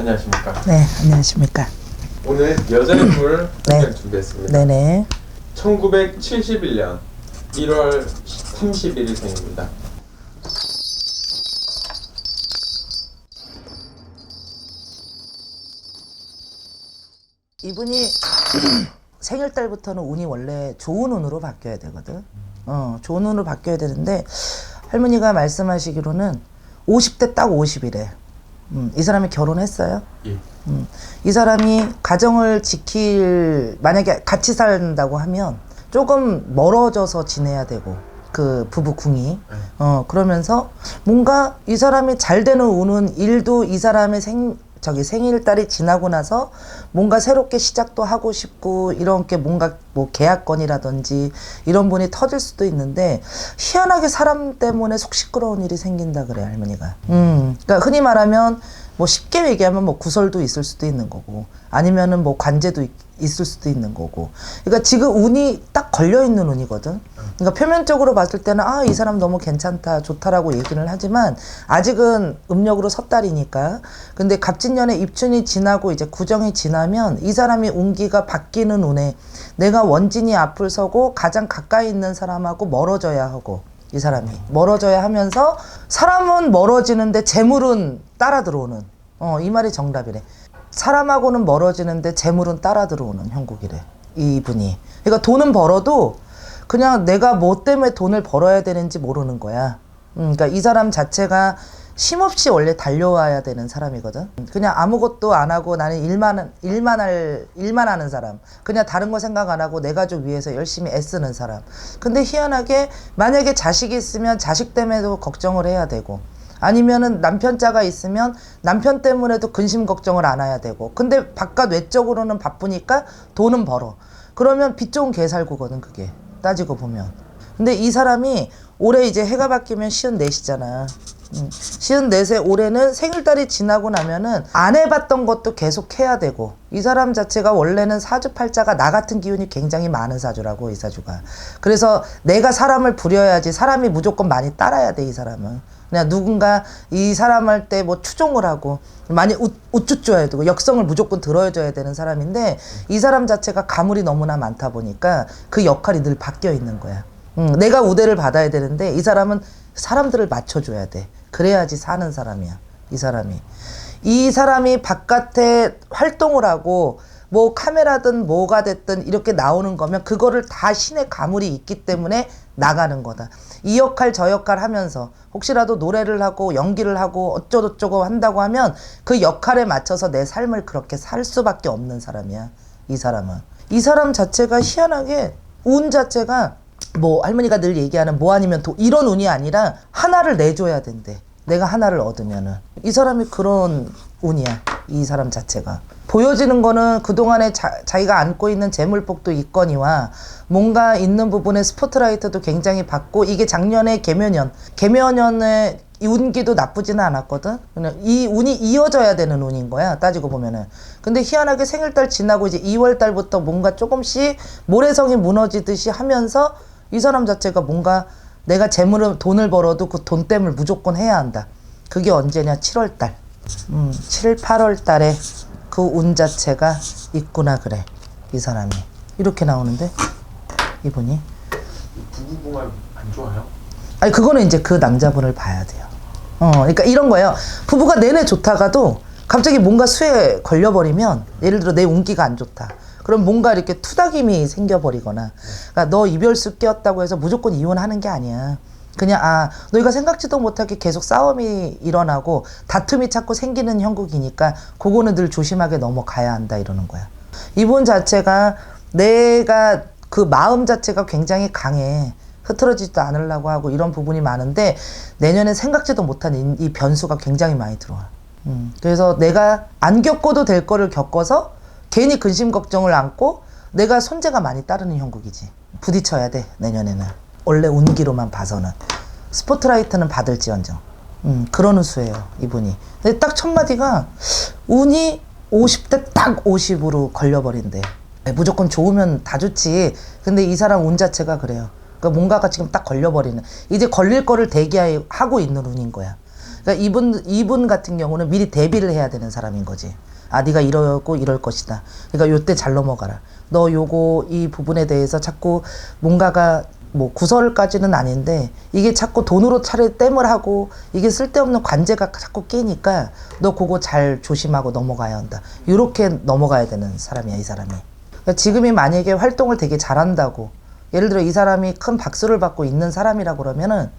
안녕하십니까. 네, 안녕하십니까. 오늘 여자인물 네. 한명 준비했습니다. 네네. 1971년 1월 31일 생입니다. 이분이 생일달부터는 운이 원래 좋은 운으로 바뀌어야 되거든. 좋은 운으로 바뀌어야 되는데 할머니가 말씀하시기로는 50대 딱 50이래. 이 사람이 결혼했어요? 예. 이 사람이 가정을 만약에 같이 산다고 하면 조금 멀어져서 지내야 되고, 그 부부 궁이. 그러면서 뭔가 이 사람이 잘 되는 운은 일도 이 사람의 생일달이 지나고 나서 뭔가 새롭게 시작도 하고 싶고, 이런 게 뭔가 뭐 계약건이라든지 이런 분이 터질 수도 있는데, 희한하게 사람 때문에 속 시끄러운 일이 생긴다 그래, 할머니가. 그러니까 흔히 말하면 뭐 쉽게 얘기하면 뭐 구설도 있을 수도 있는 거고, 아니면은 뭐 관제도 있을 수도 있는 거고. 그러니까 지금 운이 딱 걸려있는 운이거든. 그러니까 표면적으로 봤을 때는 이 사람 너무 괜찮다, 좋다라고 얘기를 하지만 아직은 음력으로 섣달이니까. 근데 갑진년에 입춘이 지나고 이제 구정이 지나면 이 사람이 운기가 바뀌는 운에 내가 원진이 앞을 서고 가장 가까이 있는 사람하고 멀어져야 하고, 이 사람이 멀어져야 하면서 사람은 멀어지는데 재물은 따라 들어오는, 이 말이 정답이래. 사람하고는 멀어지는데 재물은 따라 들어오는 형국이래, 이분이. 그러니까 돈은 벌어도 그냥 내가 뭐 때문에 돈을 벌어야 되는지 모르는 거야. 그러니까 이 사람 자체가 쉼없이 원래 달려와야 되는 사람이거든. 그냥 아무것도 안 하고 나는 일만 하는 사람. 그냥 다른 거 생각 안 하고 내 가족 위해서 열심히 애쓰는 사람. 근데 희한하게 만약에 자식이 있으면 자식 때문에도 걱정을 해야 되고, 아니면은 남편자가 있으면 남편 때문에도 근심 걱정을 안 해야 되고, 근데 바깥 외적으로는 바쁘니까 돈은 벌어. 그러면 빚 좋은 개살구거든, 그게. 따지고 보면. 근데 이 사람이 올해 이제 해가 바뀌면 54이잖아. 54세 올해는 생일달이 지나고 나면은 안 해봤던 것도 계속 해야 되고, 이 사람 자체가 원래는 사주팔자가 나 같은 기운이 굉장히 많은 사주라고, 이 사주가. 그래서 내가 사람을 부려야지, 사람이 무조건 많이 따라야 돼, 이 사람은. 그냥 누군가 이 사람 할 때 뭐 추종을 하고 많이 우쭈쭈해야 되고 역성을 무조건 들어줘야 되는 사람인데, 이 사람 자체가 가물이 너무나 많다 보니까 그 역할이 늘 바뀌어 있는 거야. 내가 우대를 받아야 되는데 이 사람은 사람들을 맞춰줘야 돼. 그래야지 사는 사람이야, 이 사람이. 이 사람이 바깥에 활동을 하고 뭐 카메라든 뭐가 됐든 이렇게 나오는 거면 그거를 다 신의 가물이 있기 때문에 나가는 거다. 이 역할 저 역할 하면서 혹시라도 노래를 하고 연기를 하고 어쩌고저쩌고 한다고 하면 그 역할에 맞춰서 내 삶을 그렇게 살 수밖에 없는 사람이야, 이 사람은. 이 사람 자체가 희한하게 운 자체가 뭐 할머니가 늘 얘기하는 뭐 아니면 이런 운이 아니라 하나를 내줘야 된대. 내가 하나를 얻으면은. 이 사람이 그런 운이야, 이 사람 자체가. 보여지는 거는 그동안에 자기가 안고 있는 재물복도 있거니와 뭔가 있는 부분에 스포트라이트도 굉장히 받고, 이게 작년에 개묘년에 이 운기도 나쁘지는 않았거든. 그냥 이 운이 이어져야 되는 운인 거야, 따지고 보면은. 근데 희한하게 생일달 지나고 이제 2월달부터 뭔가 조금씩 모래성이 무너지듯이 하면서 이 사람 자체가 뭔가 내가 돈을 벌어도 그 돈 때문에 무조건 해야 한다. 그게 언제냐? 7월달. 7, 8월달에 그 운 자체가 있구나 그래, 이 사람이. 이렇게 나오는데 이분이. 부부궁합 안 좋아요? 아니 그거는 이제 그 남자분을 봐야 돼요. 그러니까 이런 거예요. 부부가 내내 좋다가도 갑자기 뭔가 수에 걸려버리면, 예를 들어 내 운기가 안 좋다. 그럼 뭔가 이렇게 투닥임이 생겨버리거나, 그러니까 너 이별수 끼었다고 해서 무조건 이혼하는 게 아니야. 그냥 너희가 생각지도 못하게 계속 싸움이 일어나고 다툼이 자꾸 생기는 형국이니까 그거는 늘 조심하게 넘어가야 한다, 이러는 거야. 이분 자체가 내가 그 마음 자체가 굉장히 강해. 흐트러지지도 않으려고 하고 이런 부분이 많은데 내년에 생각지도 못한 이 변수가 굉장히 많이 들어와. 그래서 내가 안 겪어도 될 거를 겪어서 괜히 근심 걱정을 안고 내가 손재가 많이 따르는 형국이지. 부딪혀야 돼, 내년에는. 원래 운기로만 봐서는. 스포트라이트는 받을지언정. 그러는 수예요, 이분이. 근데 딱 첫 마디가 운이 50대 딱 50으로 걸려버린대. 무조건 좋으면 다 좋지. 근데 이 사람 운 자체가 그래요. 그러니까 뭔가가 지금 딱 걸려버리는, 이제 걸릴 거를 대기하고 있는 운인 거야. 그러니까 이분 같은 경우는 미리 대비를 해야 되는 사람인 거지. 아, 네가 이러고 이럴 것이다. 그러니까 요때 잘 넘어가라. 너 요거 이 부분에 대해서 자꾸 뭔가가 뭐 구설까지는 아닌데 이게 자꾸 돈으로 차를 땜을 하고 이게 쓸데없는 관제가 자꾸 끼니까 너 그거 잘 조심하고 넘어가야 한다. 이렇게 넘어가야 되는 사람이야, 이 사람이. 그러니까 지금이 만약에 활동을 되게 잘한다고, 예를 들어 이 사람이 큰 박수를 받고 있는 사람이라고 그러면은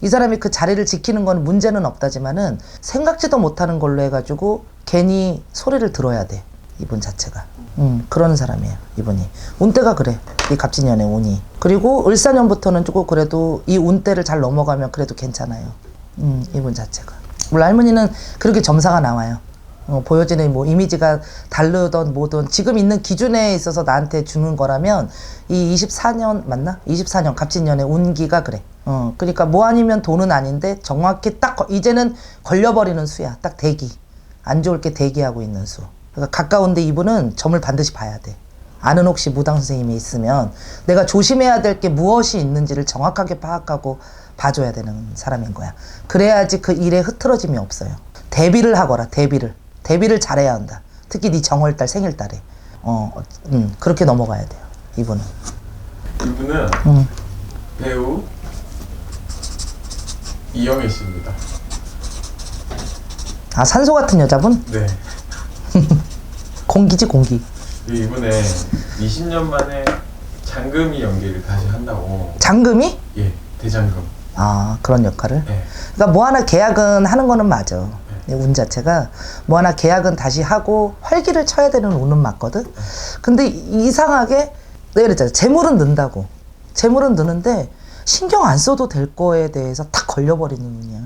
이 사람이 그 자리를 지키는 건 문제는 없다지만은 생각지도 못하는 걸로 해가지고 괜히 소리를 들어야 돼, 이분 자체가. 그런 사람이에요, 이분이. 운때가 그래, 이 갑진년의 운이. 그리고 을사년부터는 조금 그래도 이 운때를 잘 넘어가면 그래도 괜찮아요, 이분 자체가. 물론 할머니는 그렇게 점사가 나와요. 보여지는 뭐 이미지가 다르던 뭐든 지금 있는 기준에 있어서 나한테 주는 거라면 이 24년 맞나? 24년 갑진년의 운기가 그래. 그러니까 뭐 아니면 돈은 아닌데 정확히 딱 이제는 걸려버리는 수야. 딱 대기. 안 좋을 게 대기하고 있는 수. 그러니까 가까운데 이분은 점을 반드시 봐야 돼. 아는 혹시 무당 선생님이 있으면 내가 조심해야 될 게 무엇이 있는지를 정확하게 파악하고 봐줘야 되는 사람인 거야. 그래야지 그 일에 흐트러짐이 없어요. 대비를 하거라, 대비를. 대비를 잘해야 한다. 특히 네 정월달, 생일달에. 그렇게 넘어가야 돼요, 이분은. 이분은 배우 이영애 씨입니다. 아, 산소 같은 여자분? 네. 공기지, 공기. 이번에 20년 만에 장금이 연기를 다시 한다고. 장금이? 예, 대장금. 아, 그런 역할을? 네. 그러니까 뭐 하나 계약은 하는 거는 맞아. 운 자체가 뭐 하나 계약은 다시 하고 활기를 쳐야 되는 운은 맞거든. 근데 이상하게 내가 그랬잖아, 재물은 는다고. 재물은 느는데 신경 안 써도 될 거에 대해서 탁 걸려버리는 운이야.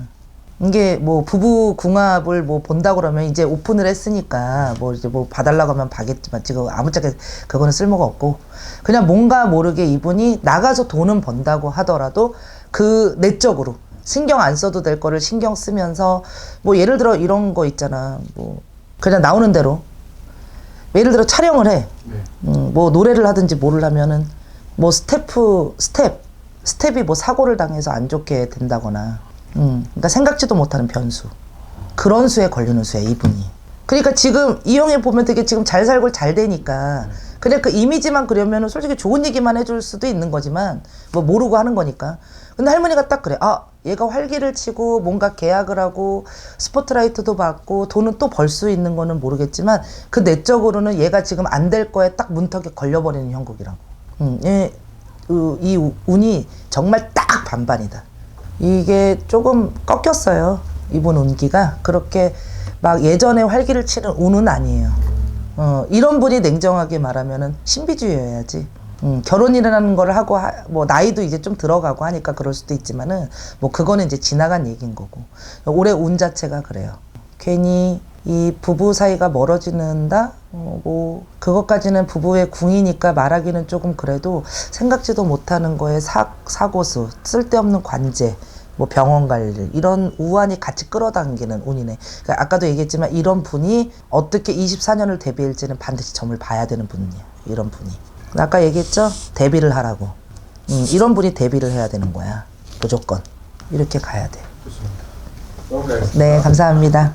이게 뭐 부부 궁합을 뭐 본다 그러면 이제 오픈을 했으니까 뭐 이제 뭐 봐달라고 하면 봐겠지만 지금 아무짝에 그거는 쓸모가 없고, 그냥 뭔가 모르게 이분이 나가서 돈은 번다고 하더라도 그 내적으로 신경 안 써도 될 거를 신경 쓰면서, 뭐 예를 들어 이런 거 있잖아, 뭐 그냥 나오는 대로 예를 들어 촬영을 해. 네. 뭐 노래를 하든지 뭐를 하면은 뭐 스텝이 뭐 사고를 당해서 안 좋게 된다거나, 그러니까 생각지도 못하는 변수, 그런 수에 걸리는 수야, 이분이. 그러니까 지금 이영애 보면 되게 지금 잘 살고 잘 되니까 그냥 그 이미지만 그려면은 솔직히 좋은 얘기만 해줄 수도 있는 거지만 뭐 모르고 하는 거니까. 근데 할머니가 딱 그래. 아, 얘가 활기를 치고 뭔가 계약을 하고 스포트라이트도 받고 돈은 또 벌 수 있는 거는 모르겠지만 그 내적으로는 얘가 지금 안 될 거에 딱 문턱에 걸려버리는 형국이라고. 이 운이 정말 딱 반반이다. 이게 조금 꺾였어요, 이분 운기가. 그렇게 막 예전에 활기를 치는 운은 아니에요. 이런 분이 냉정하게 말하면은 신비주의여야지. 결혼이라는 걸 하고 뭐 나이도 이제 좀 들어가고 하니까 그럴 수도 있지만은 뭐 그거는 이제 지나간 얘기인 거고. 올해 운 자체가 그래요. 괜히 이 부부 사이가 멀어지는다? 뭐 그것까지는 부부의 궁이니까 말하기는 조금 그래도 생각지도 못하는 거에 사고수, 쓸데없는 관제, 뭐 병원 갈 일, 이런 우환이 같이 끌어당기는 운이네. 그러니까 아까도 얘기했지만 이런 분이 어떻게 24년을 대비할지는 반드시 점을 봐야 되는 분이에요, 이런 분이. 아까 얘기했죠? 대비를 하라고. 이런 분이 대비를 해야 되는 거야, 무조건. 이렇게 가야 돼. 좋습니다. 너무 감사합니다. 네, 감사합니다.